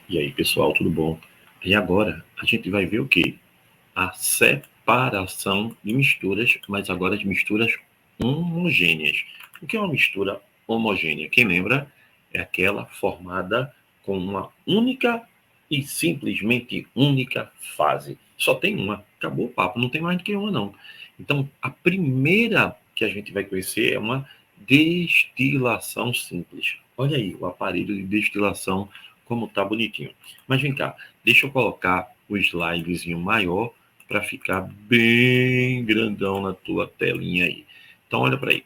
E aí, pessoal, tudo bom? E agora a gente vai ver o quê? A separação de misturas, mas agora de misturas homogêneas. O que é uma mistura homogênea? Quem lembra? É aquela formada com uma única e simplesmente única fase. Só tem uma. Acabou o papo, não tem mais do que uma, não. Então, a primeira que a gente vai conhecer é uma destilação simples. Olha aí o aparelho de destilação, como tá bonitinho. Mas vem cá, deixa eu colocar o slidezinho maior para ficar bem grandão na tua telinha aí. Então, olha para aí.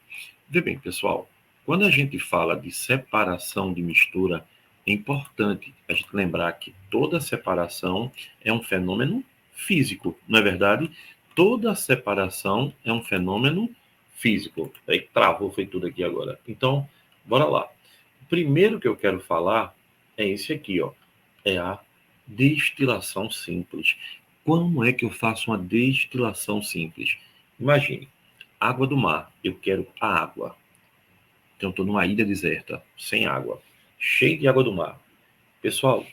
Vê bem, pessoal, quando a gente fala de separação de mistura, é importante a gente lembrar que toda separação é um fenômeno físico, não é verdade? Toda separação é um fenômeno físico. Aí travou, foi tudo aqui agora. Então, bora lá. O primeiro que eu quero falar é esse aqui, ó. É a destilação simples. Como é que eu faço uma destilação simples? Imagine, água do mar. Eu quero a água. Então, estou numa ilha deserta, sem água, cheio de água do mar. Pessoal,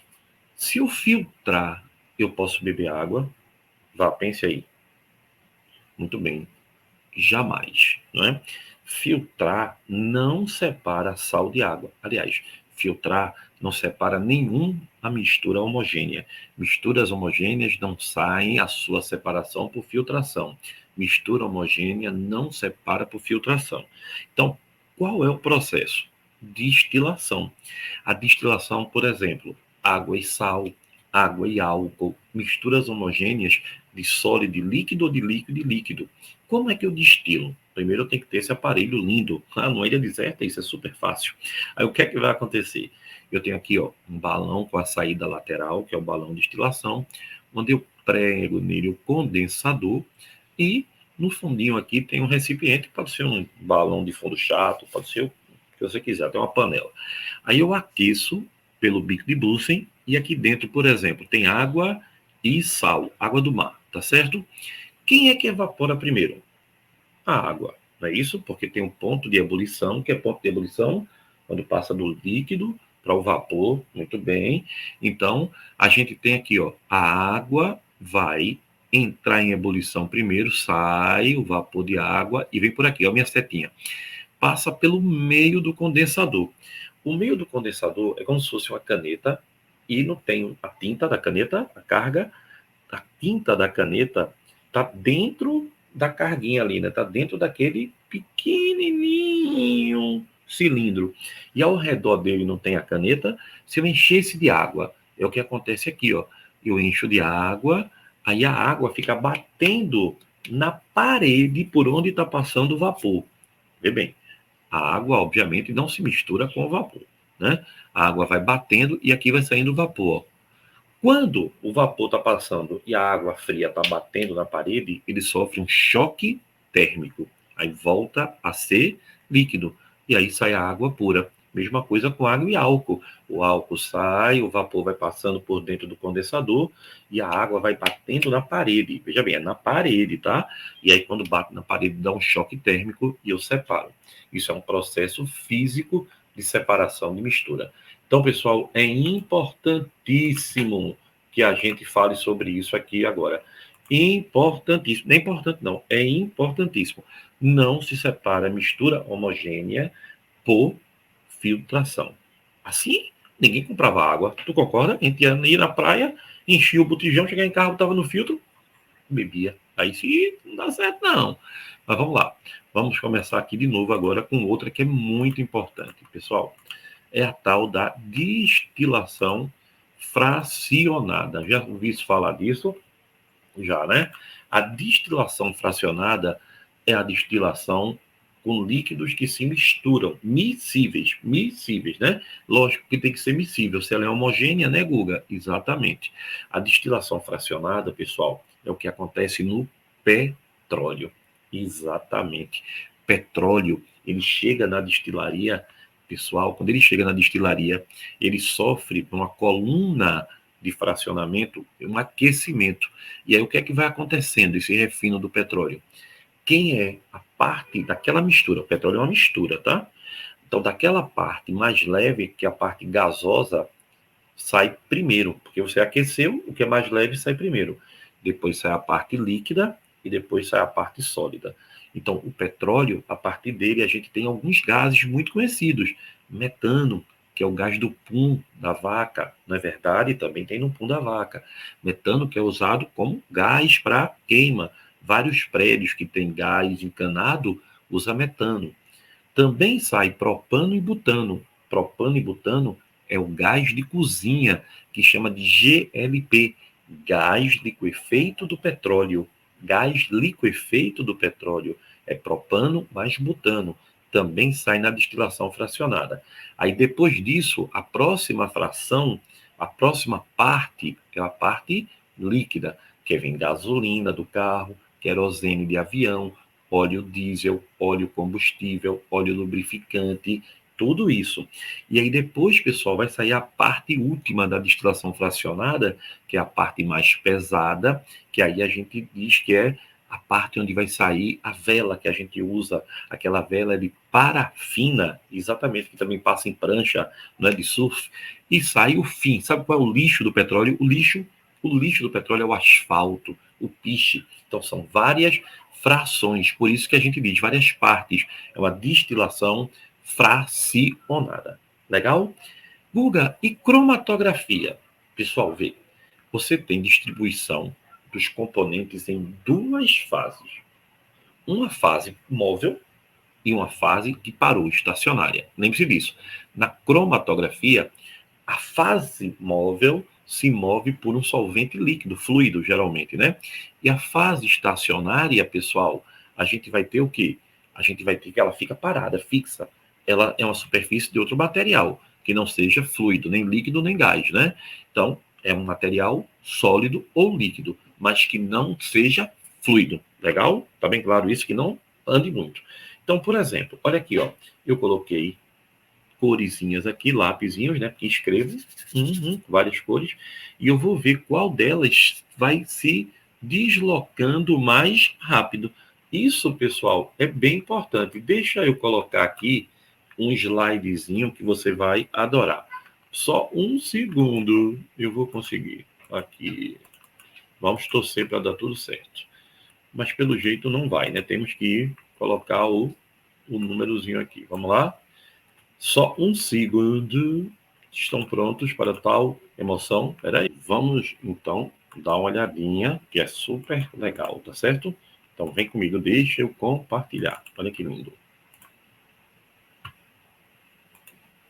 se eu filtrar, eu posso beber água? Vá, pense aí. Muito bem. Jamais, não é? Filtrar não separa sal de água. Aliás, filtrar não separa nenhuma mistura homogênea. Misturas homogêneas não saem a sua separação por filtração. Mistura homogênea não separa por filtração. Então, qual é o processo? Destilação. A destilação, por exemplo, água e sal, água e álcool, misturas homogêneas de sólido e líquido ou de líquido e líquido. Como é que eu destilo? Primeiro eu tenho que ter esse aparelho lindo. Numa ilha deserta, isso é super fácil. Aí o que é que vai acontecer? Eu tenho aqui, ó, um balão com a saída lateral, que é o balão de destilação, onde eu prego nele o condensador e no fundinho aqui tem um recipiente, pode ser um balão de fundo chato, pode ser o que você quiser, tem uma panela. Aí eu aqueço pelo bico de Bunsen e aqui dentro, por exemplo, tem água e sal, água do mar, tá certo? Quem é que evapora primeiro? A água, não é isso? Porque tem um ponto de ebulição, que é ponto de ebulição quando passa do líquido para o vapor, muito bem. Então, a gente tem aqui, ó, a água vai entrar em ebulição primeiro, sai o vapor de água e vem por aqui, ó, minha setinha. Passa pelo meio do condensador. O meio do condensador é como se fosse uma caneta e não tem a tinta da caneta, a carga, a tinta da caneta está dentro da carguinha ali, né? Está dentro daquele pequenininho cilindro. E ao redor dele não tem a caneta. Se eu enchesse de água, é o que acontece aqui, ó. Eu encho de água, aí a água fica batendo na parede por onde está passando o vapor. Vê bem, a água, obviamente, não se mistura com o vapor, né? A água vai batendo e aqui vai saindo o vapor. Quando o vapor está passando e a água fria está batendo na parede, ele sofre um choque térmico. Aí volta a ser líquido. E aí sai a água pura. Mesma coisa com água e álcool. O álcool sai, o vapor vai passando por dentro do condensador e a água vai batendo na parede. Veja bem, é na parede, tá? E aí quando bate na parede dá um choque térmico e eu separo. Isso é um processo físico de separação de mistura. Então, pessoal, é importantíssimo que a gente fale sobre isso aqui agora. Importantíssimo. Não é importante, não. É importantíssimo. Não se separa a mistura homogênea por filtração. Assim, ninguém comprava água. Tu concorda? A gente ia na praia, enchia o botijão, chegava em casa, estava no filtro, bebia. Aí sim, não dá certo, não. Mas vamos lá. Vamos começar aqui de novo agora com outra que é muito importante, pessoal. É a tal da destilação fracionada. Já ouvi falar disso? Já, né? A destilação fracionada é a destilação com líquidos que se misturam, miscíveis, né? Lógico que tem que ser miscível, se ela é homogênea, né, Guga? Exatamente. A destilação fracionada, pessoal, é o que acontece no petróleo. Exatamente. Petróleo, ele chega na destilaria, pessoal, quando ele chega na destilaria, ele sofre uma coluna de fracionamento, um aquecimento. E aí o que é que vai acontecendo, esse refino do petróleo? quem é a parte daquela mistura. O petróleo é uma mistura, tá? Então, daquela parte mais leve, que é a parte gasosa, sai primeiro, porque você aqueceu, o que é mais leve sai primeiro. Depois sai a parte líquida e depois sai a parte sólida. Então, o petróleo, a partir dele, a gente tem alguns gases muito conhecidos. Metano, que é o gás do pum da vaca, não é verdade? Também tem no pum da vaca. Metano, que é usado como gás para queima. Vários prédios que têm gás encanado usam metano. Também sai propano e butano. Propano e butano é o gás de cozinha, que chama de GLP, gás liquefeito do petróleo. Gás liquefeito do petróleo é propano mais butano. Também sai na destilação fracionada. Aí depois disso, a próxima fração, a próxima parte é a parte líquida, que vem gasolina do carro, querosene de avião, óleo diesel, óleo combustível, óleo lubrificante, tudo isso. E aí depois, pessoal, vai sair a parte última da destilação fracionada, que é a parte mais pesada, que aí a gente diz que é a parte onde vai sair a vela que a gente usa, aquela vela de parafina, exatamente, que também passa em prancha, não é, de surf, e sai o fim. Sabe qual é o lixo do petróleo? O lixo do petróleo é o asfalto, o piche. Então são várias frações, por isso que a gente diz várias partes. É uma destilação fracionada. Legal? Guga, e cromatografia? Pessoal, vê. Você tem distribuição dos componentes em duas fases. Uma fase móvel e uma fase que parou, estacionária. Lembre-se disso. Na cromatografia, a fase móvel se move por um solvente líquido, fluido, geralmente, né? E a fase estacionária, pessoal, a gente vai ter o quê? A gente vai ter que ela fica parada, fixa. Ela é uma superfície de outro material, que não seja fluido, nem líquido, nem gás, né? Então, é um material sólido ou líquido, mas que não seja fluido. Legal? Tá bem claro isso, que não ande muito. Então, por exemplo, olha aqui, ó. Eu coloquei coresinhas aqui, lapisinhos, né? Porque escrevo várias cores, e eu vou ver qual delas vai se deslocando mais rápido. Isso, pessoal, é bem importante. Deixa eu colocar aqui um slidezinho que você vai adorar. Só um segundo, eu vou conseguir. Aqui. Vamos torcer para dar tudo certo. Mas pelo jeito não vai, né? Temos que colocar o númerozinho aqui. Vamos lá? Só um segundo. Estão prontos para tal emoção? Peraí. Vamos, então, dar uma olhadinha, que é super legal, tá certo? Então, vem comigo, deixa eu compartilhar. Olha que lindo.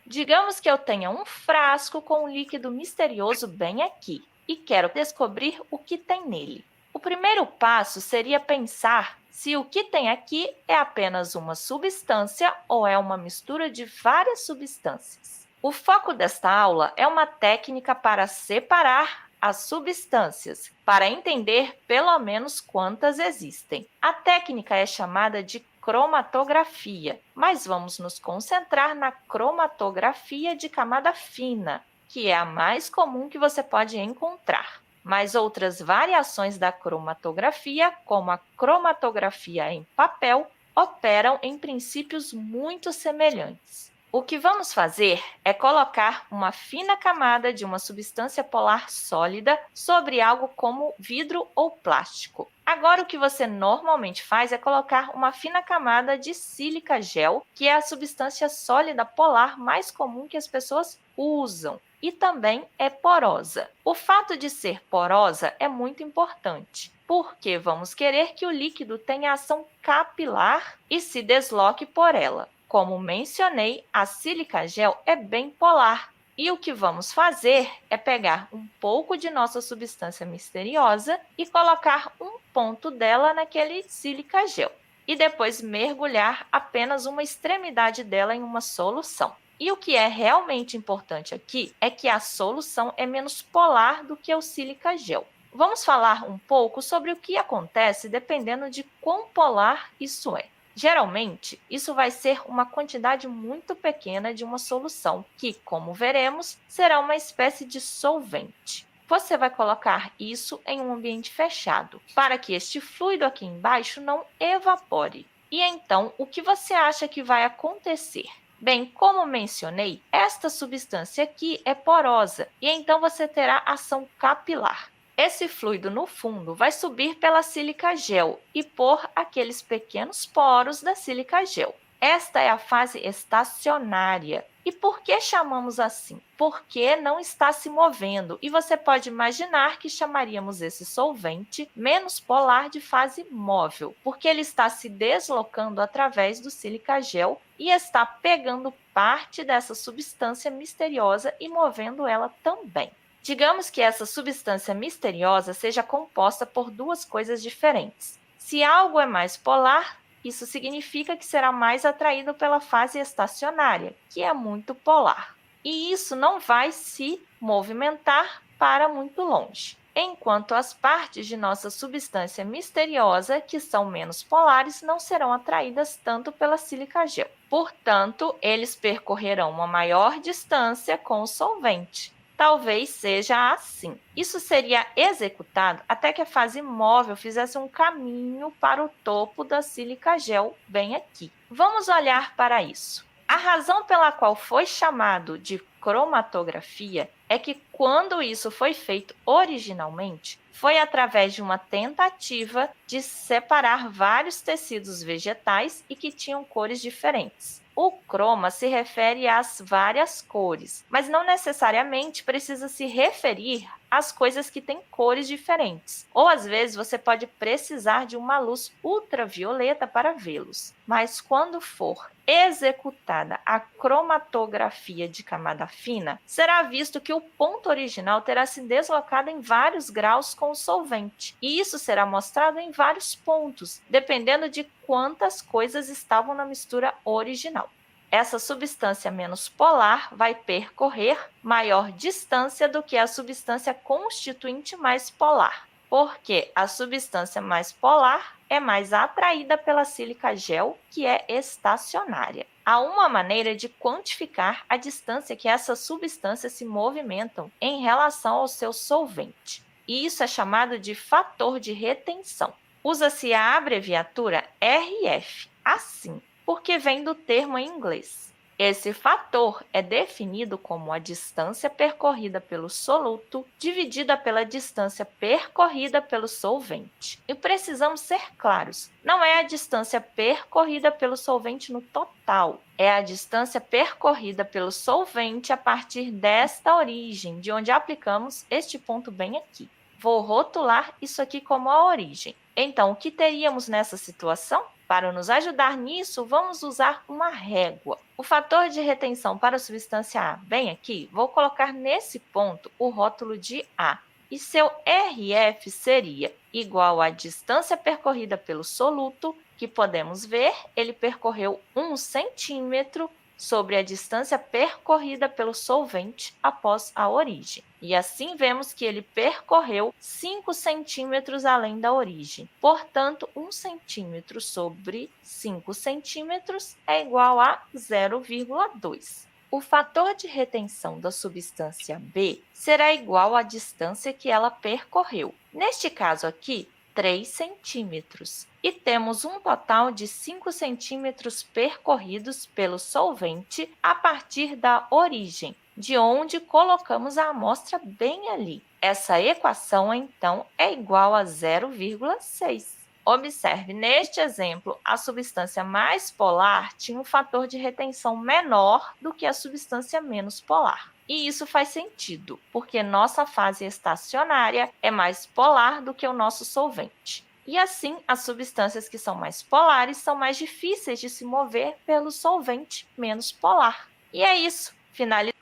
Digamos que eu tenha um frasco com um líquido misterioso bem aqui e quero descobrir o que tem nele. O primeiro passo seria pensar se o que tem aqui é apenas uma substância ou é uma mistura de várias substâncias. O foco desta aula é uma técnica para separar as substâncias, para entender pelo menos quantas existem. A técnica é chamada de cromatografia, mas vamos nos concentrar na cromatografia de camada fina, que é a mais comum que você pode encontrar. Mas outras variações da cromatografia, como a cromatografia em papel, operam em princípios muito semelhantes. O que vamos fazer é colocar uma fina camada de uma substância polar sólida sobre algo como vidro ou plástico. Agora, o que você normalmente faz é colocar uma fina camada de sílica gel, que é a substância sólida polar mais comum que as pessoas usam, e também é porosa. O fato de ser porosa é muito importante, porque vamos querer que o líquido tenha ação capilar e se desloque por ela. Como mencionei, a sílica gel é bem polar, e o que vamos fazer é pegar um pouco de nossa substância misteriosa e colocar um ponto dela naquele sílica gel, e depois mergulhar apenas uma extremidade dela em uma solução. E o que é realmente importante aqui é que a solução é menos polar do que o sílica gel. Vamos falar um pouco sobre o que acontece dependendo de quão polar isso é. Geralmente, isso vai ser uma quantidade muito pequena de uma solução, que, como veremos, será uma espécie de solvente. você vai colocar isso em um ambiente fechado, para que este fluido aqui embaixo não evapore. E então, o que você acha que vai acontecer? Bem, como mencionei, esta substância aqui é porosa e então você terá ação capilar. Esse fluido no fundo vai subir pela sílica gel e por aqueles pequenos poros da sílica gel. Esta é a fase estacionária. E por que chamamos assim? Porque não está se movendo. E você pode imaginar que chamaríamos esse solvente menos polar de fase móvel, porque ele está se deslocando através do sílica gel e está pegando parte dessa substância misteriosa e movendo ela também. Digamos que essa substância misteriosa seja composta por duas coisas diferentes. Se algo é mais polar, isso significa que será mais atraído pela fase estacionária, que é muito polar. E isso não vai se movimentar para muito longe. Enquanto as partes de nossa substância misteriosa, que são menos polares, não serão atraídas tanto pela sílica gel. Portanto, eles percorrerão uma maior distância com o solvente. Talvez seja assim. Isso seria executado até que a fase móvel fizesse um caminho para o topo da sílica gel, bem aqui. Vamos olhar para isso. A razão pela qual foi chamado de cromatografia é que quando isso foi feito originalmente, foi através de uma tentativa de separar vários tecidos vegetais e que tinham cores diferentes. O croma se refere às várias cores, mas não necessariamente precisa se referir às coisas que têm cores diferentes. Ou às vezes você pode precisar de uma luz ultravioleta para vê-los. Mas quando for executada a cromatografia de camada fina, será visto que o ponto original terá se deslocado em vários graus com o solvente. E isso será mostrado em vários pontos, dependendo de quantas coisas estavam na mistura original. Essa substância menos polar vai percorrer maior distância do que a substância constituinte mais polar, porque a substância mais polar é mais atraída pela sílica gel, que é estacionária. Há uma maneira de quantificar a distância que essas substâncias se movimentam em relação ao seu solvente. E isso é chamado de fator de retenção. Usa-se a abreviatura RF, assim, porque vem do termo em inglês. Esse fator é definido como a distância percorrida pelo soluto dividida pela distância percorrida pelo solvente. E precisamos ser claros, não é a distância percorrida pelo solvente no total, é a distância percorrida pelo solvente a partir desta origem, de onde aplicamos este ponto bem aqui. Vou rotular isso aqui como a origem. Então, o que teríamos nessa situação? Para nos ajudar nisso, vamos usar uma régua. O fator de retenção para a substância A, bem aqui, vou colocar nesse ponto o rótulo de A. E seu RF seria igual à distância percorrida pelo soluto, que podemos ver, ele percorreu 1 centímetro sobre a distância percorrida pelo solvente após a origem. E assim vemos que ele percorreu 5 centímetros além da origem. Portanto, 1 centímetro sobre 5 centímetros é igual a 0,2. O fator de retenção da substância B será igual à distância que ela percorreu. Neste caso aqui, 3 centímetros. E temos um total de 5 centímetros percorridos pelo solvente a partir da origem, de onde colocamos a amostra bem ali. Essa equação, então, é igual a 0,6. Observe, neste exemplo, a substância mais polar tinha um fator de retenção menor do que a substância menos polar. E isso faz sentido, porque nossa fase estacionária é mais polar do que o nosso solvente. E assim, as substâncias que são mais polares são mais difíceis de se mover pelo solvente menos polar. E é isso. Finalizamos.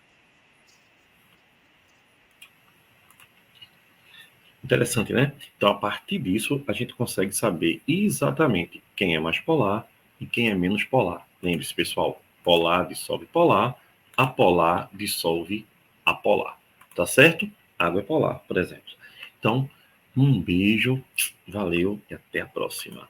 Interessante, né? Então, a partir disso, a gente consegue saber exatamente quem é mais polar e quem é menos polar. Lembre-se, pessoal, polar dissolve polar, apolar dissolve apolar. Tá certo? Água é polar, por exemplo. Então, um beijo, valeu e até a próxima.